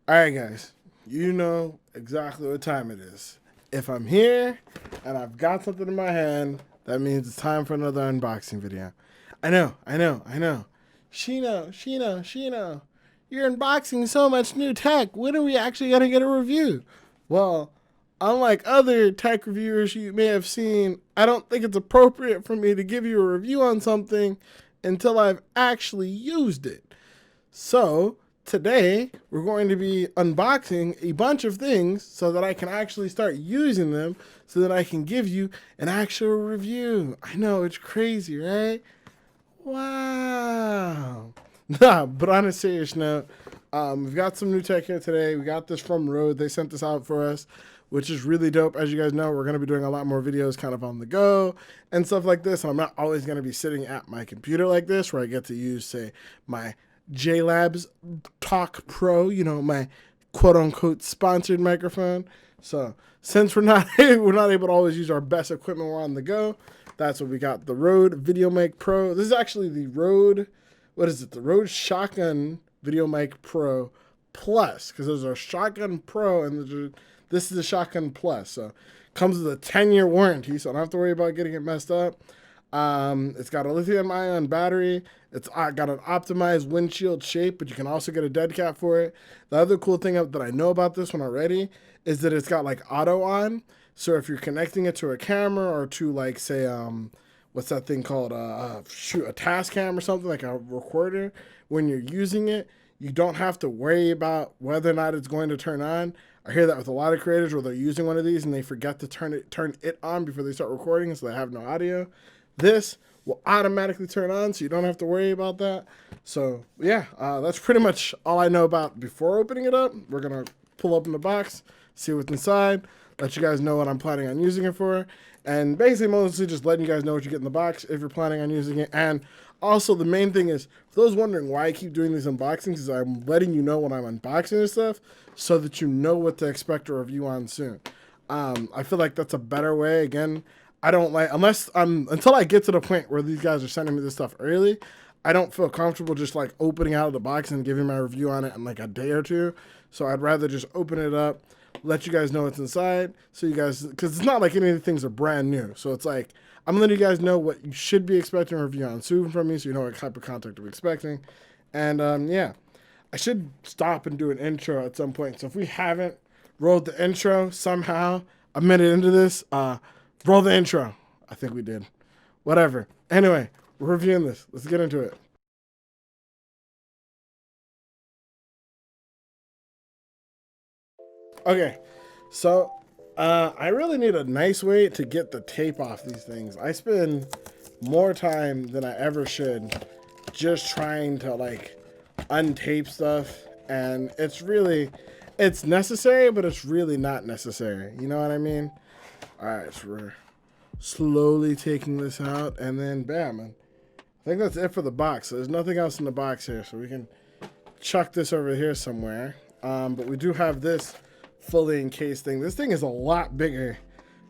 All right, guys, you know exactly what time it is. If I'm here and I've got something in my hand, that means it's time for another unboxing video. I know. Sheena, you're unboxing so much new tech. When are we actually going to get a review? Well, unlike other tech reviewers you may have seen, I don't think it's appropriate for me to give you a review on something until I've actually used it. So, today we're going to be unboxing a bunch of things so that I can actually start using them so that I can give you an actual review. I know, it's crazy, right? Wow. Nah, but on a serious note, we've got some new tech here today. We got this from Rode. They sent this out for us, which is really dope. As you guys know, we're going to be doing a lot more videos kind of on the go and stuff like this. And I'm not always going to be sitting at my computer like this where I get to use, say, my JLabs Talk Pro, my quote unquote sponsored microphone. So since we're not able to always use our best equipment, we're on the go. That's what we got. The Rode VideoMic Pro. This is actually the Rode, what is it? The Rode Shotgun VideoMic Pro Plus, because there's a Shotgun Pro and this is the Shotgun Plus. So comes with a 10-year warranty, so I don't have to worry about getting it messed up. It's got a lithium-ion battery. It's got an optimized windshield shape, but you can also get a dead cat for it. The other cool thing that I know about this one already is that it's got like auto on. So if you're connecting it to a camera or to like say what's that thing called a task cam or something like a recorder, when you're using it, you don't have to worry about whether or not it's going to turn on. I hear that with a lot of creators where they're using one of these and they forget to turn it on before they start recording, so they have no audio. This will automatically turn on, so you don't have to worry about that. So yeah, that's pretty much all I know about before opening it up. We're gonna pull open the box, see what's inside, let you guys know what I'm planning on using it for, and basically mostly just letting you guys know what you get in the box if you're planning on using it. And also the main thing is, for those wondering why I keep doing these unboxings, is I'm letting you know when I'm unboxing this stuff so that you know what to expect a review on soon. I feel like that's a better way. Again, I don't like, until I get to the point where these guys are sending me this stuff early, I don't feel comfortable just like opening out of the box and giving my review on it in like a day or two. So I'd rather just open it up, let you guys know what's inside. So you guys, because it's not like any of the things are brand new. So it's like, I'm letting you guys know what you should be expecting a review on soon from me so you know what type of content I'm expecting. And yeah, I should stop and do an intro at some point. So if we haven't rolled the intro somehow, a minute into this, roll the intro. I think we did. Whatever. Anyway, we're reviewing this. Let's get into it. Okay, so I really need a nice way to get the tape off these things. I spend more time than I ever should just trying to like untape stuff, and it's necessary, but it's really not necessary. You know what I mean? All right, so we're slowly taking this out, and then bam. And I think that's it for the box. So there's nothing else in the box here, so we can chuck this over here somewhere. But we do have this fully encased thing. This thing is a lot bigger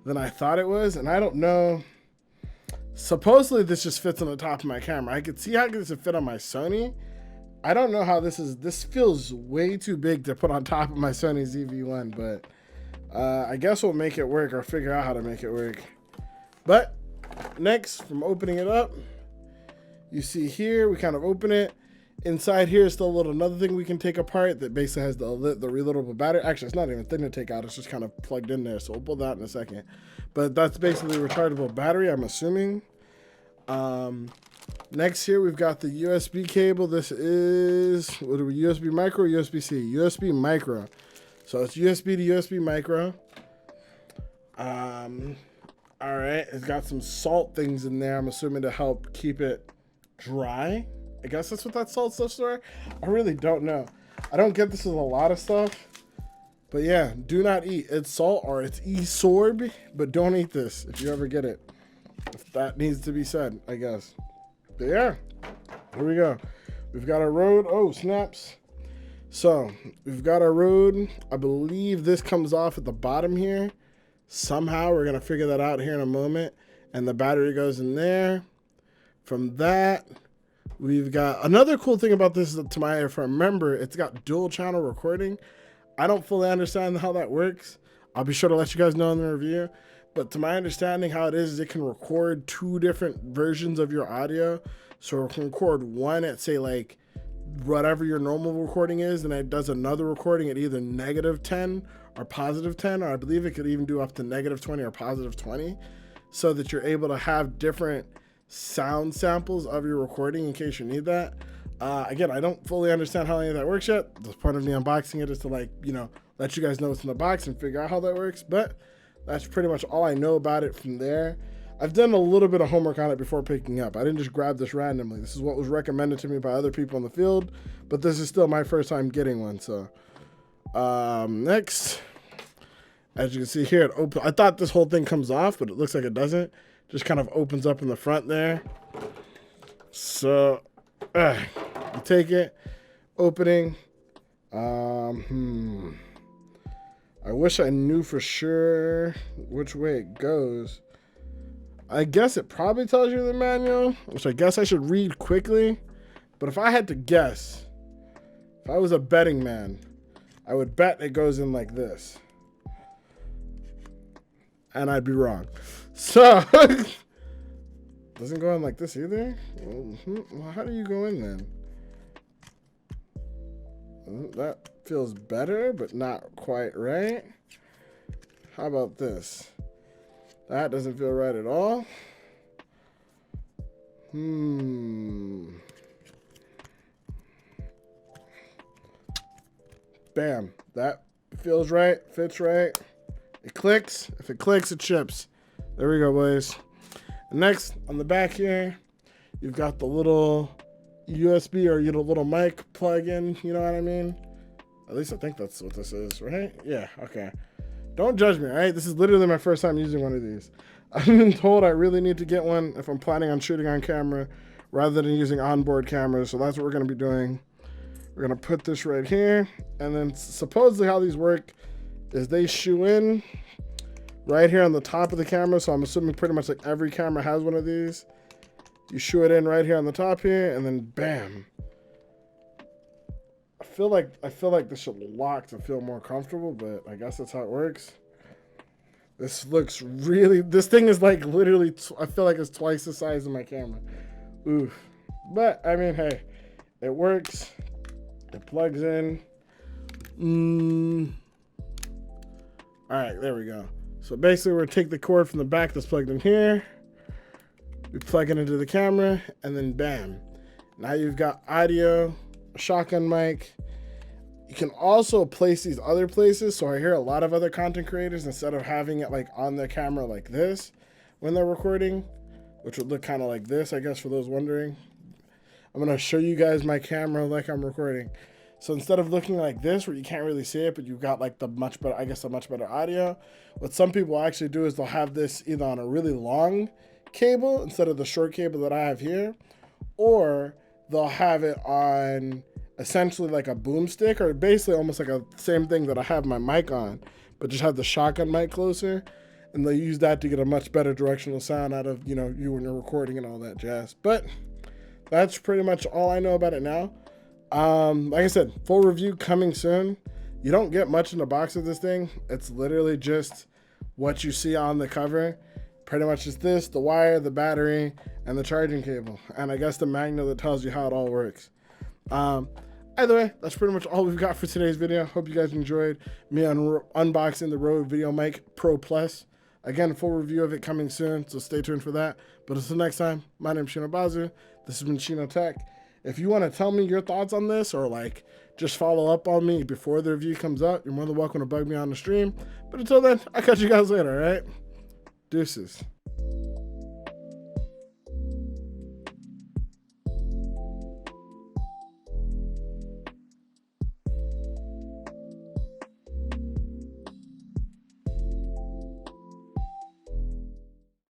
than I thought it was, and I don't know. Supposedly this just fits on the top of my camera. I could see how this would fit on my Sony. I don't know how this feels way too big to put on top of my Sony ZV-1, but I guess we'll make it work or figure out how to make it work. But next, from opening it up, you see here, we kind of open it. Inside here is still another thing we can take apart that basically has the reloadable battery. Actually, it's not even a thing to take out. It's just kind of plugged in there. So we'll pull that in a second. But that's basically a rechargeable battery, I'm assuming. Next here, we've got the USB cable. This is, what are we, USB micro or USB-C? USB micro. So it's USB to USB micro. All right, it's got some salt things in there, I'm assuming to help keep it dry. I guess that's what that salt stuff's for. I really don't know. I don't get this with a lot of stuff. But yeah, do not eat. It's salt or it's e-sorb, but don't eat this if you ever get it. If that needs to be said, I guess. But yeah, here we go. We've got our Rode. Oh, snaps. So we've got our Rode. I believe this comes off at the bottom here. Somehow we're going to figure that out here in a moment. And the battery goes in there. From that, We've got another cool thing about this, to my, if I remember, it's got dual channel recording. I don't fully understand how that works. I'll be sure to let you guys know in the review. But to my understanding, how it is it can record two different versions of your audio. So it can record one at, say, like whatever your normal recording is, and it does another recording at either -10 or +10, or I believe it could even do up to -20 or +20, so that you're able to have different sound samples of your recording in case you need that. Again, I don't fully understand how any of that works yet. The point of me unboxing it is to, like, you know, let you guys know what's in the box and figure out how that works. But that's pretty much all I know about it from there. I've done a little bit of homework on it before picking up. I didn't just grab this randomly. This is what was recommended to me by other people in the field, but this is still my first time getting one. So next, as you can see here, I thought this whole thing comes off, but it looks like it doesn't. Just kind of opens up in the front there. So you take it, opening. I wish I knew for sure which way it goes. I guess it probably tells you in the manual, which I guess I should read quickly. But if I had to guess, if I was a betting man, I would bet it goes in like this. And I'd be wrong. So, doesn't go in like this either? Well, how do you go in then? That feels better, but not quite right. How about this? That doesn't feel right at all. Bam. That feels right, fits right. It clicks. If it clicks, it ships. There we go, boys. Next, on the back here, you've got the little USB or little mic plug-in, you know what I mean? At least I think that's what this is, right? Yeah, okay. Don't judge me, all right? This is literally my first time using one of these. I've been told I really need to get one if I'm planning on shooting on camera rather than using onboard cameras, so that's what we're gonna be doing. We're gonna put this right here, and then supposedly how these work is they shoe in right here on the top of the camera, so I'm assuming pretty much like every camera has one of these. You shoe it in right here on the top here, and then bam. I feel like this should lock to feel more comfortable, but I guess that's how it works. This looks really, this thing is like literally, I feel like it's twice the size of my camera. Oof. But I mean, hey, it works. It plugs in. All right, there we go. So basically we're gonna take the cord from the back that's plugged in here. We plug it into the camera, and then bam. Now you've got audio, a shotgun mic. You can also place these other places. So I hear a lot of other content creators, instead of having it like on their camera like this when they're recording, which would look kind of like this, I guess, for those wondering. I'm gonna show you guys my camera like I'm recording. So instead of looking like this, where you can't really see it, but you've got like the much better, I guess, a much better audio, what some people actually do is they'll have this either on a really long cable instead of the short cable that I have here, or they'll have it on essentially like a boomstick, or basically almost like a same thing that I have my mic on, but just have the shotgun mic closer, and they'll use that to get a much better directional sound out of, you know, you when you're recording and all that jazz. But that's pretty much all I know about it now. Like I said, full review coming soon. You don't get much in the box of this thing. It's literally just what you see on the cover. Pretty much just this, the wire, the battery, and the charging cable, and I guess the manual that tells you how it all works. Either way, that's pretty much all we've got for today's video. Hope you guys enjoyed me unboxing the Rode VideoMic Pro Plus. Again, full review of it coming soon, so stay tuned for that. But until next time, my name is Shinobazu. This has been Shino Tech. If you want to tell me your thoughts on this, or like just follow up on me before the review comes out, you're more than welcome to bug me on the stream. But until then, I'll catch you guys later, all right? Deuces.